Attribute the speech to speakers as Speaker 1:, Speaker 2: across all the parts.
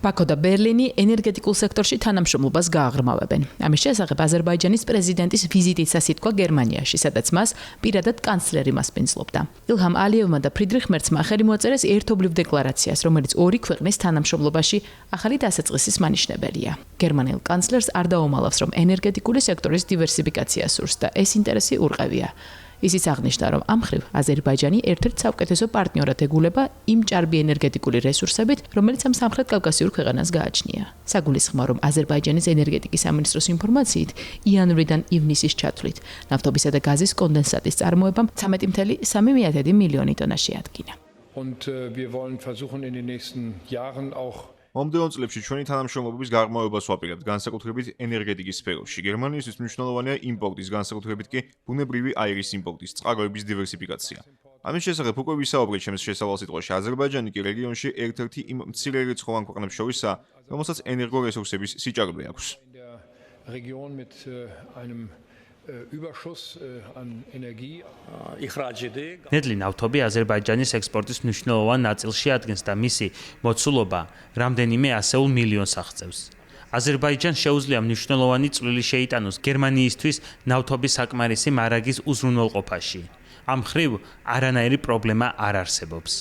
Speaker 1: ბაქო და ბერლინი ენერგეტიკულ სექტორში თანამშრომლობას გააღრმავებენ. ამის შესახებ აზერბაიჯანის პრეზიდენტის ვიზიტით სასითქვა გერმანიაში, სადაც მას პირადად კანცლერი მასპინძლობდა. ილჰამ ალიევმა და ფრიდრიხ მერცმა ხელი მოაწერეს ერთობლივ დეკლარაციას, რომელიც ორი ქვეყნის თანამშრომლობაში ახალი დასაწყისის მანიშნებელია. გერმანელ კანცლერს არ დაუმალავს, რომ ენერგეტიკული სექტორის დივერსიფიკაცია სურს და ეს ინტერესი ურყევია. ისიც აღნიშნა, რომ ამ მხრივ აზერბაიჯანი ერთ-ერთ საუკეთესო პარტნიორად ეგულება იმ ჭარბი ენერგეტიკული რესურსებით, რომელიც ამ სამხრეთ კავკასიურ ქვეყანას გააჩნია. საგულისხმოა, რომ აზერბაიჯანის ენერგეტიკის სამინისტროს ინფორმაციით, იანვრიდან ივნისის ჩათვლით, ნავთობისა და გაზის კონდენსატის წარმოებამ 13,3 მილიონი ტონა შეადგინა.
Speaker 2: მომდევნო წლებში ჩვენი თანამშრომლობის გაღრმავებას ვაპირებთ, განსაკუთრებით ენერგეტიკის სფეროში. გერმანიისთვის მნიშვნელოვანია იმპორტის, განსაკუთრებით კი ბუნებრივი აირის იმპორტის, წყაროების დივერსიფიკაცია. ამის შესახებ უკვე ვისაუბრეთ ჩემს შესავალსიტყვაში. აზერბაიჯანი კი რეგიონში ერთ-ერთი იმ მცირერიცხოვან ქვეყნებს შორისაა, რომელსაც ენერგორესურსების სიჭარბე აქვს.
Speaker 3: ნედლი ნავთობი აზერბაიჯანის ექსპორტის მნიშვნელოვან ნაწილში ადგენს და მისი მოცულობა რამდენიმე ასეულ მილიონს აღწევს. აზერბაიჯანს შეუძლია მნიშვნელოვანი წვლილი შეიტანოს გერმანიისთვის ნავთობის საკმარისი მარაგის უზრუნველყოფაში. ამ მხრივ არანაირი პრობლემა არ არსებობს.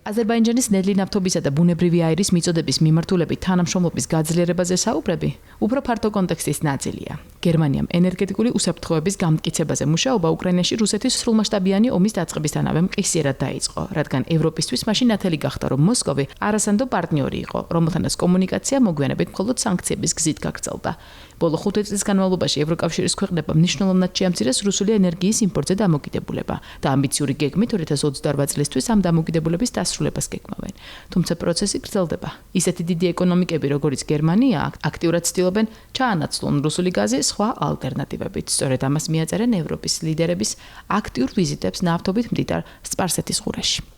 Speaker 1: აზერბაიჯანის ნედლი ნავთობისა და ბუნებრივი აირის მიწოდების მიმართულებით თანამშრომლობის გაძლიერებაზე საუბრები უფრო ფართო კონტექსტის ნაწილია. გერმანიამ ენერგეტიკული უსაფრთხოების გამტკიცებაზე მუშაობა უკრაინაში რუსეთის სრულმასშტაბიანი ომის დაწყებისთანავე მყისიერად დაიწყო, რადგან ევროპისთვის მაშინ ნათელი გახდა, რომ მოსკოვი არასანდო პარტნიორი იყო, რომელთანაც კომუნიკაცია მოგვიანებით მხოლოდ სანქციების გზით გაგრძელდა. ბოლო 5 წლის განმავლობაში ევროკავშირის ქვეყნებმა მნიშვნელოვნად შეამცირეს რუსული ენერგიის იმპორტზე დამოკიდებულება და ამბიციური გეგმით 2028 წლისთვის ამ დამოკიდებულების დასრულებას გეგმავენ. თუმცა პროცესი გრძელდება. ისეთი დიდი ეკონომიკები, როგორც გერმანია, აქტიურად ცდილობენ ჩაანაცვლონ რუსული გაზი სხვა ალტერნატივებით. სწორედ ამას მიაწერენ ევროპის ლიდერების აქტიურ ვიზიტებს ნავთობით მდიდარ სპარსეთის ყურეში.